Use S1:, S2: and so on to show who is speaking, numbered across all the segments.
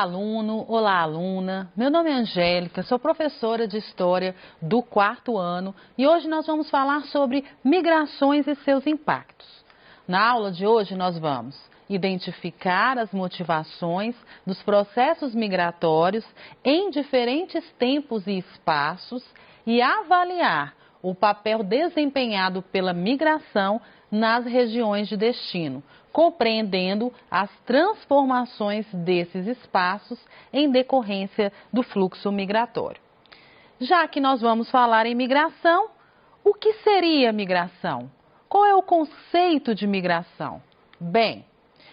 S1: aluno, olá aluna, meu nome é Angélica, sou professora de História do 4º ano e hoje nós vamos falar sobre migrações e seus impactos. Na aula de hoje nós vamos identificar as motivações dos processos migratórios em diferentes tempos e espaços e avaliar o papel desempenhado pela migração nas regiões de destino, compreendendo as transformações desses espaços em decorrência do fluxo migratório. Já que nós vamos falar em migração, o que seria migração? Qual é o conceito de migração? Bem,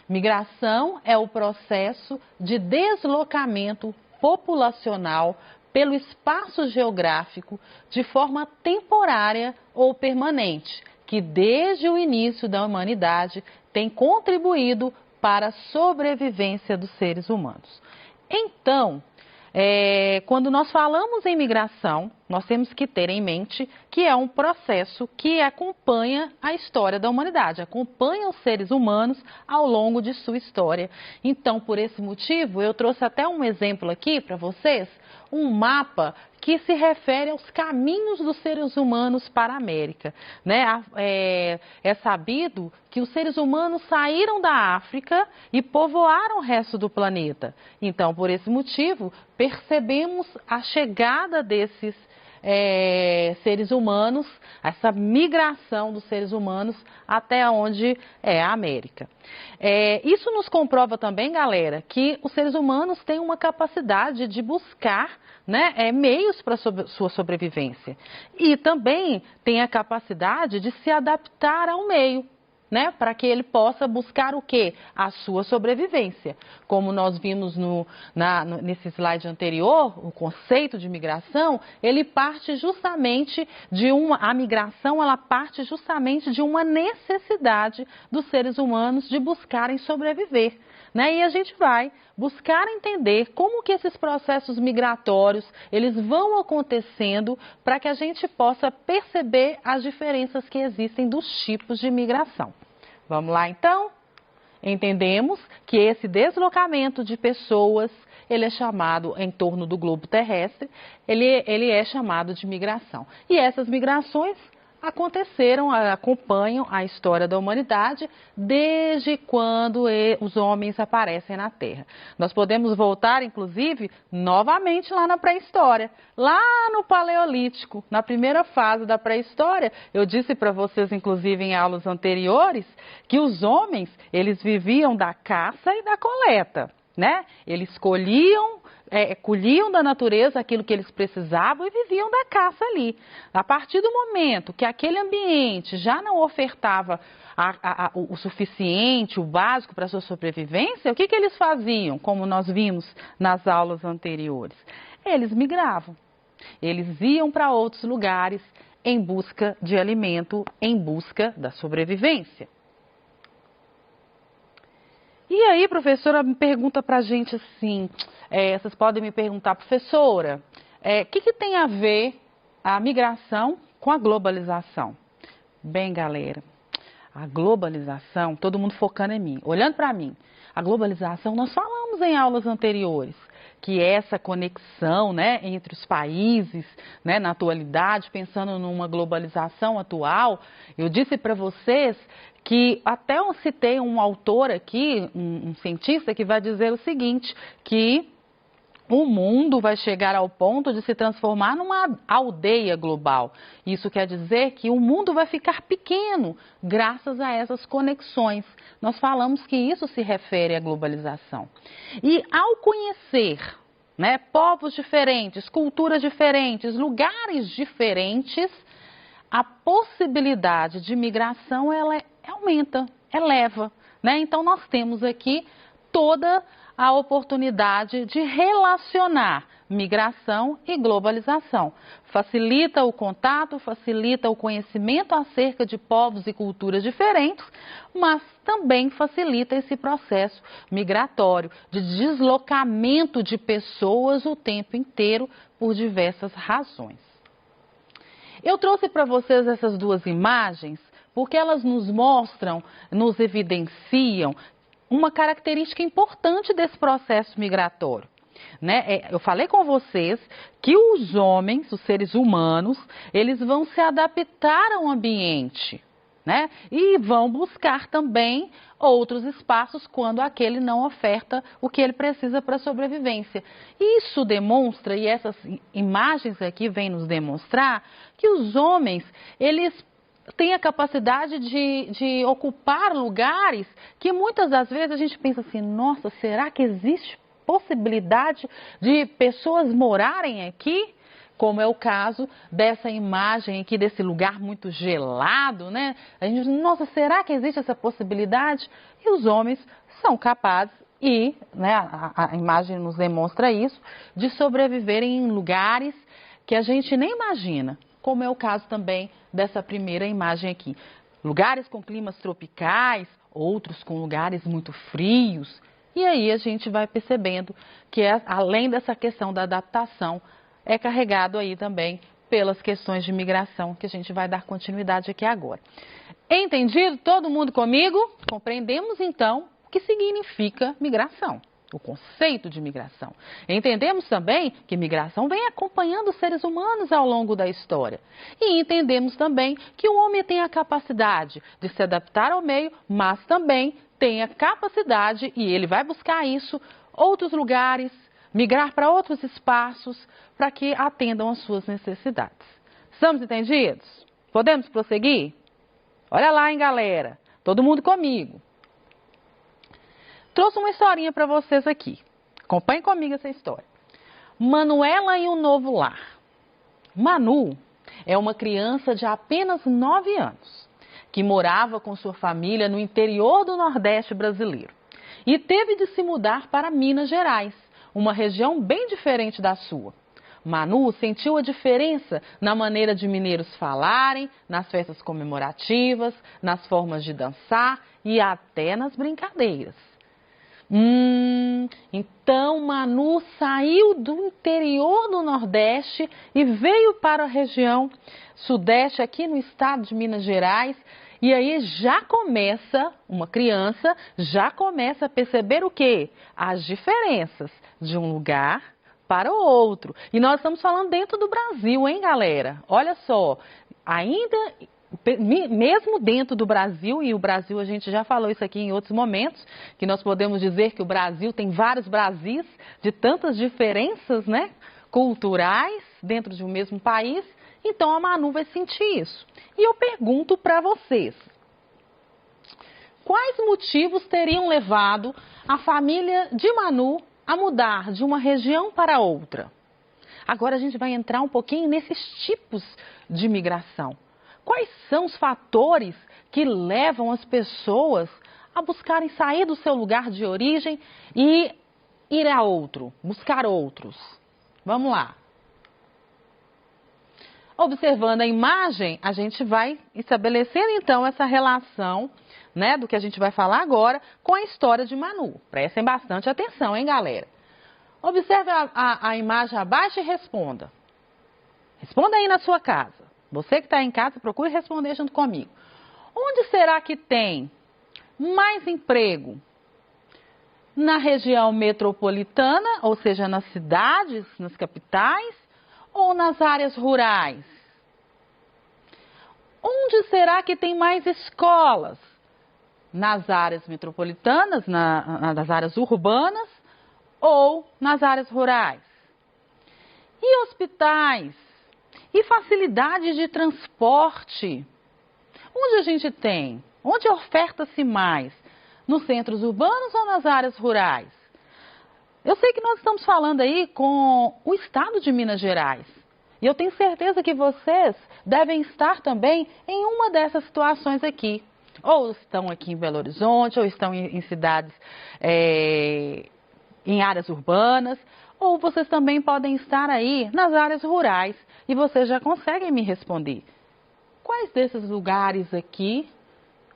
S1: migração é o processo de deslocamento populacional pelo espaço geográfico de forma temporária ou permanente, que desde o início da humanidade tem contribuído para a sobrevivência dos seres humanos. Então, quando nós falamos em migração, nós temos que ter em mente que é um processo que acompanha a história da humanidade, acompanha os seres humanos ao longo de sua história. Então, por esse motivo, eu trouxe até um exemplo aqui para vocês, um mapa que se refere aos caminhos dos seres humanos para a América, né? É sabido que os seres humanos saíram da África e povoaram o resto do planeta. Então, por esse motivo, percebemos a chegada desses seres humanos, essa migração dos seres humanos até onde é a América. Isso nos comprova também, galera, que os seres humanos têm uma capacidade de buscar, né, meios para sua sobrevivência e também tem a capacidade de se adaptar ao meio, né, para que ele possa buscar o quê? A sua sobrevivência. Como nós vimos nesse slide anterior, o conceito de migração, ele parte justamente a migração, ela parte justamente de uma necessidade dos seres humanos de buscarem sobreviver, né? E a gente vai buscar entender como que esses processos migratórios, eles vão acontecendo para que a gente possa perceber as diferenças que existem dos tipos de migração. Vamos lá então? Entendemos que esse deslocamento de pessoas, ele é chamado, em torno do globo terrestre, ele é chamado de migração. E essas migrações acompanham a história da humanidade desde quando os homens aparecem na Terra. Nós podemos voltar, inclusive, novamente lá na pré-história, lá no Paleolítico, na primeira fase da pré-história. Eu disse para vocês, inclusive, em aulas anteriores, que os homens, eles viviam da caça e da coleta, né? Eles colhiam da natureza aquilo que eles precisavam e viviam da caça ali. A partir do momento que aquele ambiente já não ofertava o suficiente, o básico para a sua sobrevivência, o que eles faziam, como nós vimos nas aulas anteriores? Eles migravam. Eles iam para outros lugares em busca de alimento, em busca da sobrevivência. E aí, professora, me pergunta para a gente assim, vocês podem me perguntar, professora, o que tem a ver a migração com a globalização? Bem, galera, a globalização, todo mundo focando em mim, olhando para mim, a globalização, nós falamos em aulas anteriores, que essa conexão, né, entre os países, né, na atualidade, pensando numa globalização atual, eu disse para vocês que até eu citei um autor aqui, um cientista, que vai dizer o seguinte, que o mundo vai chegar ao ponto de se transformar numa aldeia global. Isso quer dizer que o mundo vai ficar pequeno graças a essas conexões. Nós falamos que isso se refere à globalização. E ao conhecer, né, povos diferentes, culturas diferentes, lugares diferentes, a possibilidade de migração ela aumenta, eleva, né? Então nós temos aqui toda a oportunidade de relacionar migração e globalização. Facilita o contato, facilita o conhecimento acerca de povos e culturas diferentes, mas também facilita esse processo migratório, de deslocamento de pessoas o tempo inteiro por diversas razões. Eu trouxe para vocês essas duas imagens porque elas nos mostram, nos evidenciam uma característica importante desse processo migratório. Né? Eu falei com vocês que os homens, os seres humanos, eles vão se adaptar ao ambiente, né? E vão buscar também outros espaços quando aquele não oferta o que ele precisa para a sobrevivência. Isso demonstra, e essas imagens aqui vêm nos demonstrar, que os homens, eles têm a capacidade de ocupar lugares que muitas das vezes a gente pensa assim, nossa, será que existe possibilidade de pessoas morarem aqui? Como é o caso dessa imagem aqui, desse lugar muito gelado, né? A gente, nossa, será que existe essa possibilidade? E os homens são capazes, e né, a imagem nos demonstra isso, de sobreviverem em lugares que a gente nem imagina, como é o caso também dessa primeira imagem aqui. Lugares com climas tropicais, outros com lugares muito frios. E aí a gente vai percebendo que além dessa questão da adaptação, é carregado aí também pelas questões de migração, que a gente vai dar continuidade aqui agora. Entendido? Todo mundo comigo? Compreendemos então o que significa migração, o conceito de migração. Entendemos também que migração vem acompanhando os seres humanos ao longo da história. E entendemos também que o homem tem a capacidade de se adaptar ao meio, mas também tem a capacidade, e ele vai buscar isso, outros lugares, migrar para outros espaços, para que atendam às suas necessidades. Estamos entendidos? Podemos prosseguir? Olha lá, hein, galera? Todo mundo comigo. Trouxe uma historinha para vocês aqui. Acompanhem comigo essa história. Manuela e um novo lar. Manu é uma criança de apenas 9 anos, que morava com sua família no interior do Nordeste brasileiro e teve de se mudar para Minas Gerais, uma região bem diferente da sua. Manu sentiu a diferença na maneira de mineiros falarem, nas festas comemorativas, nas formas de dançar e até nas brincadeiras. Então Manu saiu do interior do Nordeste e veio para a região Sudeste, aqui no estado de Minas Gerais. E aí já começa, uma criança já começa a perceber o quê? As diferenças de um lugar para o outro. E nós estamos falando dentro do Brasil, hein, galera? Olha só, ainda mesmo dentro do Brasil, e o Brasil a gente já falou isso aqui em outros momentos, que nós podemos dizer que o Brasil tem vários Brasis, de tantas diferenças, né, culturais dentro de um mesmo país. Então a Manu vai sentir isso. E eu pergunto para vocês, quais motivos teriam levado a família de Manu a mudar de uma região para outra? Agora a gente vai entrar um pouquinho nesses tipos de migração. Quais são os fatores que levam as pessoas a buscarem sair do seu lugar de origem e ir a outro, buscar outros? Vamos lá. Observando a imagem, a gente vai estabelecer então essa relação, né, do que a gente vai falar agora com a história de Manu. Prestem bastante atenção, hein, galera? Observe a imagem abaixo e responda. Responda aí na sua casa. Você que está em casa, procure responder junto comigo. Onde será que tem mais emprego? Na região metropolitana, ou seja, nas cidades, nas capitais, ou nas áreas rurais? Onde será que tem mais escolas? Nas áreas metropolitanas, nas áreas urbanas ou nas áreas rurais? E hospitais? E facilidades de transporte? Onde a gente tem? Onde oferta-se mais? Nos centros urbanos ou nas áreas rurais? Eu sei que nós estamos falando aí com o estado de Minas Gerais. E eu tenho certeza que vocês devem estar também em uma dessas situações aqui. Ou estão aqui em Belo Horizonte, ou estão em cidades, em áreas urbanas, ou vocês também podem estar aí nas áreas rurais. E vocês já conseguem me responder. Quais desses lugares aqui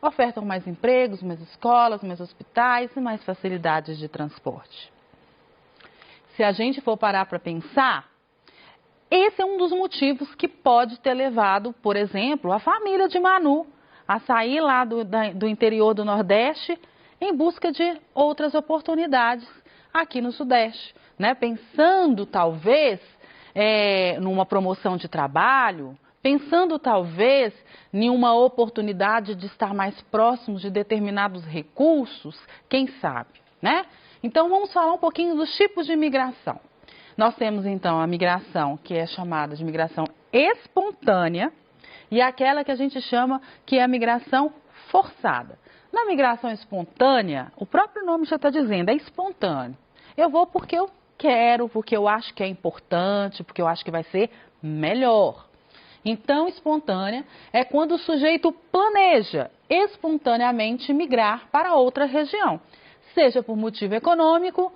S1: ofertam mais empregos, mais escolas, mais hospitais e mais facilidades de transporte? Se a gente for parar para pensar, esse é um dos motivos que pode ter levado, por exemplo, a família de Manu a sair lá do interior do Nordeste em busca de outras oportunidades aqui no Sudeste, né? Pensando talvez numa promoção de trabalho, pensando talvez em uma oportunidade de estar mais próximos de determinados recursos, quem sabe, né? Então vamos falar um pouquinho dos tipos de migração. Nós temos então a migração que é chamada de migração espontânea e aquela que a gente chama que é a migração forçada. Na migração espontânea, o próprio nome já está dizendo, é espontâneo. Eu vou porque eu quero, porque eu acho que é importante, porque eu acho que vai ser melhor. Então, espontânea é quando o sujeito planeja espontaneamente migrar para outra região, seja por motivo econômico,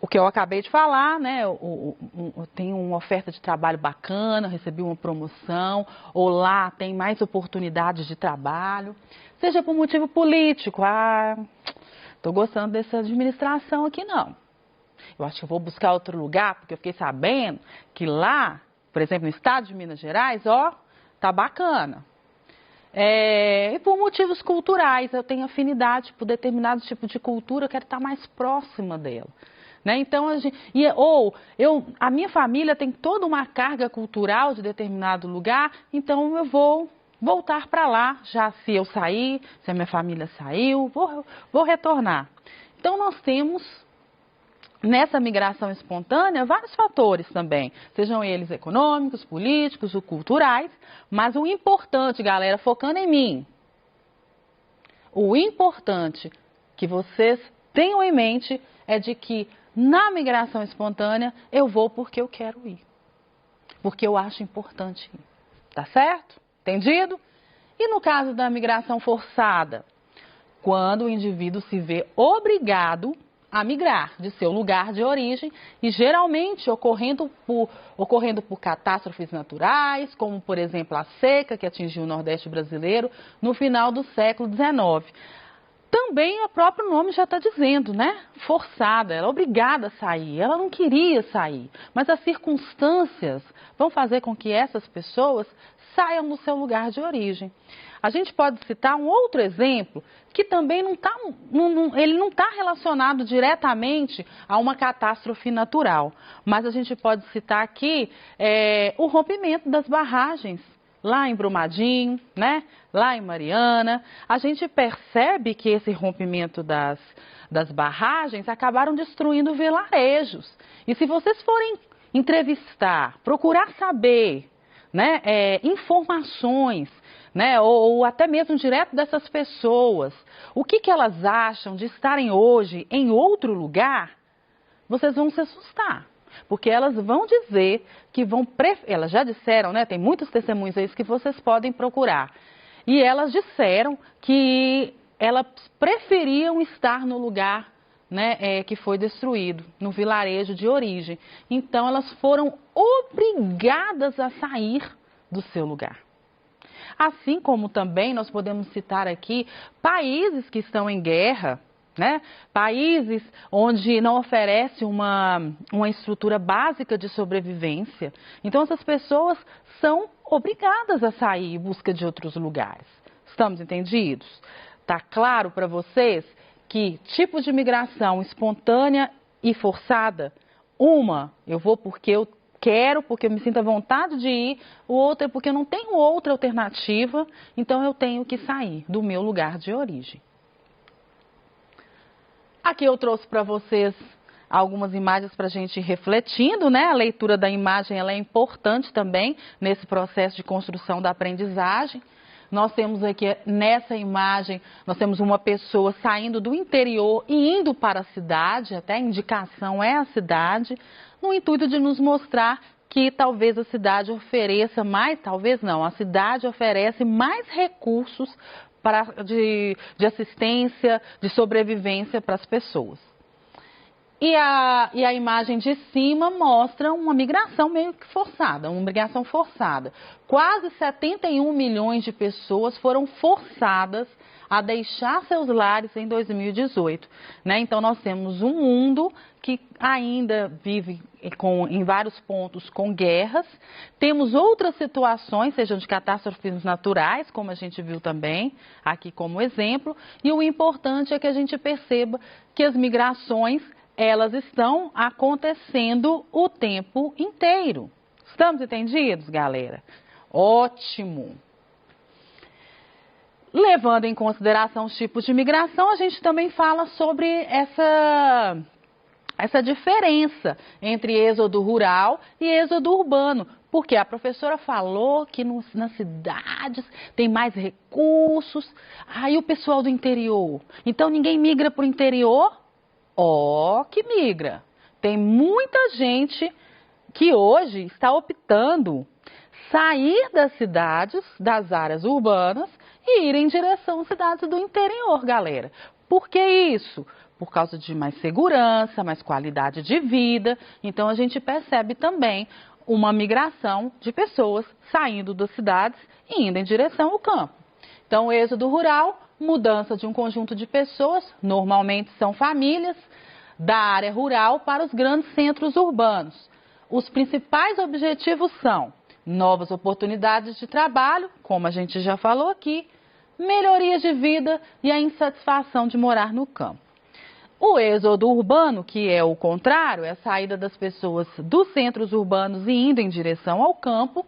S1: o que eu acabei de falar, né? Eu tenho uma oferta de trabalho bacana, recebi uma promoção, ou lá tem mais oportunidades de trabalho, seja por motivo político, estou gostando dessa administração aqui não. Eu acho que eu vou buscar outro lugar, porque eu fiquei sabendo que lá, por exemplo, no estado de Minas Gerais, tá bacana. E por motivos culturais, eu tenho afinidade por determinado tipo de cultura, eu quero estar mais próxima dela. Né? Então, a minha família tem toda uma carga cultural de determinado lugar, então eu vou voltar para lá, já se eu sair, se a minha família saiu, vou retornar. Então, nós temos nessa migração espontânea vários fatores também, sejam eles econômicos, políticos ou culturais, mas o importante, galera, focando em mim, o importante que vocês tenham em mente é de que na migração espontânea eu vou porque eu quero ir, porque eu acho importante ir, tá certo? Entendido? E no caso da migração forçada, quando o indivíduo se vê obrigado a migrar de seu lugar de origem e geralmente ocorrendo por catástrofes naturais, como por exemplo a seca que atingiu o Nordeste brasileiro no final do século XIX. Também o próprio nome já está dizendo, né? Forçada, ela é obrigada a sair, ela não queria sair, mas as circunstâncias vão fazer com que essas pessoas saiam do seu lugar de origem. A gente pode citar um outro exemplo que também ele não está relacionado diretamente a uma catástrofe natural, mas a gente pode citar aqui o rompimento das barragens lá em Brumadinho, né? Lá em Mariana. A gente percebe que esse rompimento das barragens acabaram destruindo vilarejos. E se vocês forem entrevistar, procurar saber, né, informações, né, ou até mesmo direto dessas pessoas, o que elas acham de estarem hoje em outro lugar, vocês vão se assustar. Porque elas vão dizer que elas já disseram, né, tem muitos testemunhos aí que vocês podem procurar, e elas disseram que elas preferiam estar no lugar, né, que foi destruído, no vilarejo de origem. Então elas foram obrigadas a sair do seu lugar. Assim como também nós podemos citar aqui países que estão em guerra, né? Países onde não oferece uma estrutura básica de sobrevivência. Então essas pessoas são obrigadas a sair em busca de outros lugares. Estamos entendidos? Está claro para vocês que tipos de migração espontânea e forçada? Uma, eu vou porque eu quero, porque eu me sinto à vontade de ir. O outro é porque eu não tenho outra alternativa, então eu tenho que sair do meu lugar de origem. Aqui eu trouxe para vocês algumas imagens para a gente ir refletindo, né? A leitura da imagem ela é importante também nesse processo de construção da aprendizagem. Nós temos aqui nessa imagem, nós temos uma pessoa saindo do interior e indo para a cidade, até a indicação é a cidade, no intuito de nos mostrar que talvez a cidade ofereça mais, talvez não, a cidade oferece mais recursos de assistência, de sobrevivência para as pessoas. E a imagem de cima mostra uma migração meio que forçada, uma migração forçada. Quase 71 milhões de pessoas foram forçadas a deixar seus lares em 2018. Né? Então, nós temos um mundo que ainda vive em vários pontos com guerras. Temos outras situações, sejam de catástrofes naturais, como a gente viu também, aqui como exemplo. E o importante é que a gente perceba que as migrações, elas estão acontecendo o tempo inteiro. Estamos entendidos, galera? Ótimo! Levando em consideração os tipos de migração, a gente também fala sobre essa diferença entre êxodo rural e êxodo urbano. Porque a professora falou que nas cidades tem mais recursos, aí o pessoal do interior. Então ninguém migra para o interior? Que migra. Tem muita gente que hoje está optando sair das cidades, das áreas urbanas e ir em direção às cidades do interior, galera. Por que isso? Por causa de mais segurança, mais qualidade de vida. Então a gente percebe também uma migração de pessoas saindo das cidades e indo em direção ao campo. Então, o êxodo rural, mudança de um conjunto de pessoas, normalmente são famílias, da área rural para os grandes centros urbanos. Os principais objetivos são novas oportunidades de trabalho, como a gente já falou aqui, melhorias de vida e a insatisfação de morar no campo. O êxodo urbano, que é o contrário, é a saída das pessoas dos centros urbanos e indo em direção ao campo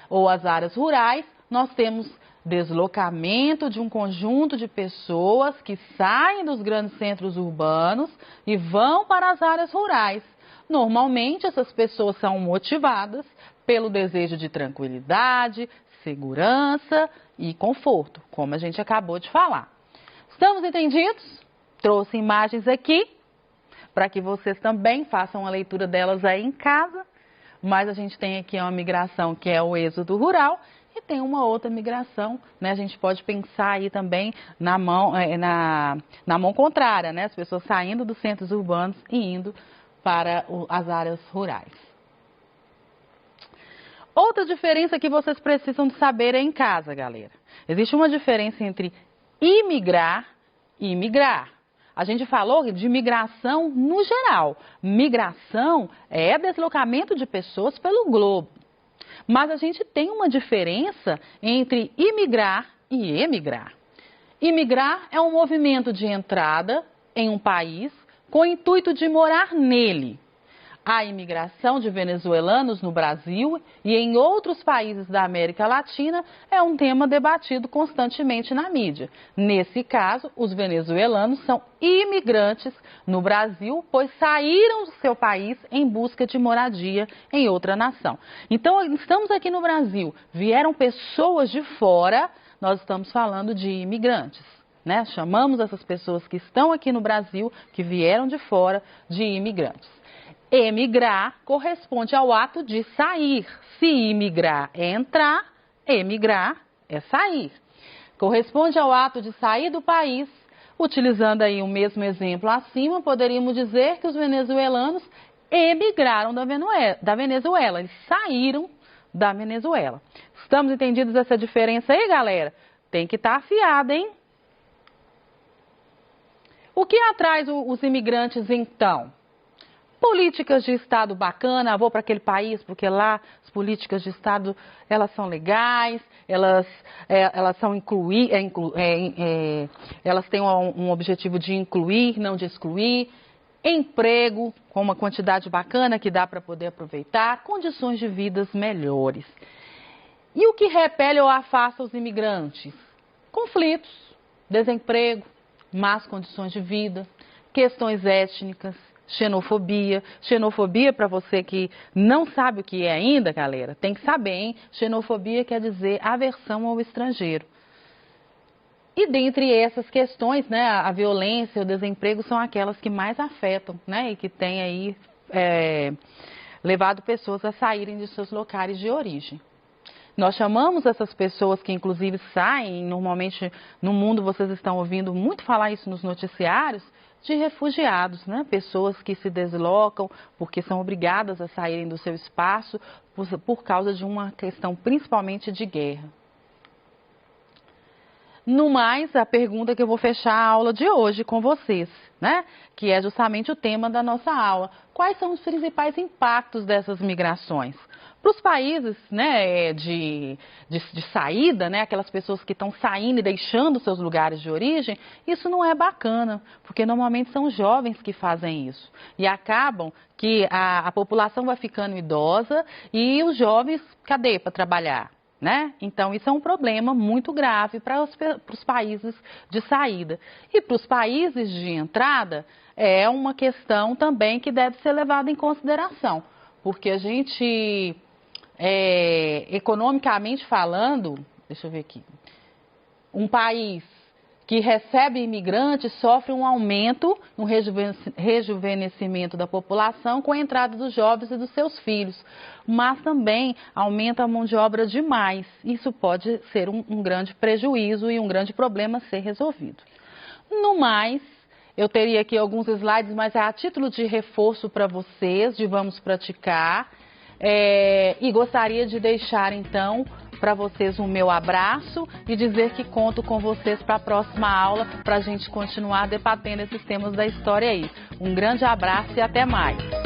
S1: ou às áreas rurais, nós temos deslocamento de um conjunto de pessoas que saem dos grandes centros urbanos e vão para as áreas rurais. Normalmente, essas pessoas são motivadas pelo desejo de tranquilidade, segurança e conforto, como a gente acabou de falar. Estamos entendidos? Trouxe imagens aqui para que vocês também façam a leitura delas aí em casa, mas a gente tem aqui uma migração que é o êxodo rural e tem uma outra migração, né? A gente pode pensar aí também na mão contrária, né? As pessoas saindo dos centros urbanos e indo para as áreas rurais. Outra diferença que vocês precisam de saber é em casa, galera. Existe uma diferença entre imigrar e migrar. A gente falou de migração no geral. Migração é deslocamento de pessoas pelo globo. Mas a gente tem uma diferença entre imigrar e emigrar. Imigrar é um movimento de entrada em um país com o intuito de morar nele. A imigração de venezuelanos no Brasil e em outros países da América Latina é um tema debatido constantemente na mídia. Nesse caso, os venezuelanos são imigrantes no Brasil, pois saíram do seu país em busca de moradia em outra nação. Então, estamos aqui no Brasil, vieram pessoas de fora, nós estamos falando de imigrantes. Né? Chamamos essas pessoas que estão aqui no Brasil, que vieram de fora, de imigrantes. Emigrar corresponde ao ato de sair. Se imigrar é entrar, emigrar é sair. Corresponde ao ato de sair do país. Utilizando aí o mesmo exemplo acima, poderíamos dizer que os venezuelanos emigraram da Venezuela. Eles saíram da Venezuela. Estamos entendidos essa diferença aí, galera? Tem que estar afiado, hein? O que atrai os imigrantes, então? Políticas de Estado bacana, vou para aquele país porque lá as políticas de Estado elas são legais, elas são elas têm um objetivo de incluir, não de excluir. Emprego com uma quantidade bacana que dá para poder aproveitar, condições de vidas melhores. E o que repele ou afasta os imigrantes? Conflitos, desemprego, más condições de vida, questões étnicas, xenofobia. Xenofobia, para você que não sabe o que é ainda, galera, tem que saber, hein? Xenofobia quer dizer aversão ao estrangeiro. E dentre essas questões, né, a violência, o desemprego são aquelas que mais afetam, né, e que têm aí levado pessoas a saírem de seus locais de origem. Nós chamamos essas pessoas que inclusive saem, normalmente no mundo vocês estão ouvindo muito falar isso nos noticiários, de refugiados, né? Pessoas que se deslocam porque são obrigadas a saírem do seu espaço por causa de uma questão principalmente de guerra. No mais, a pergunta que eu vou fechar a aula de hoje com vocês, né? Que é justamente o tema da nossa aula. Quais são os principais impactos dessas migrações? Para os países, né, de saída, né, aquelas pessoas que estão saindo e deixando seus lugares de origem, isso não é bacana, porque normalmente são jovens que fazem isso. E acabam que a população vai ficando idosa e os jovens, cadê para trabalhar? Né? Então, isso é um problema muito grave para os países de saída. E para os países de entrada, é uma questão também que deve ser levada em consideração. Porque a gente, economicamente falando, deixa eu ver aqui, um país que recebe imigrantes sofre um aumento, um rejuvenescimento da população com a entrada dos jovens e dos seus filhos, mas também aumenta a mão de obra demais. Isso pode ser um grande prejuízo e um grande problema a ser resolvido. No mais, eu teria aqui alguns slides, mas é a título de reforço para vocês, de vamos praticar, e gostaria de deixar então para vocês o meu abraço e dizer que conto com vocês para a próxima aula para a gente continuar debatendo esses temas da história aí. Um grande abraço e até mais!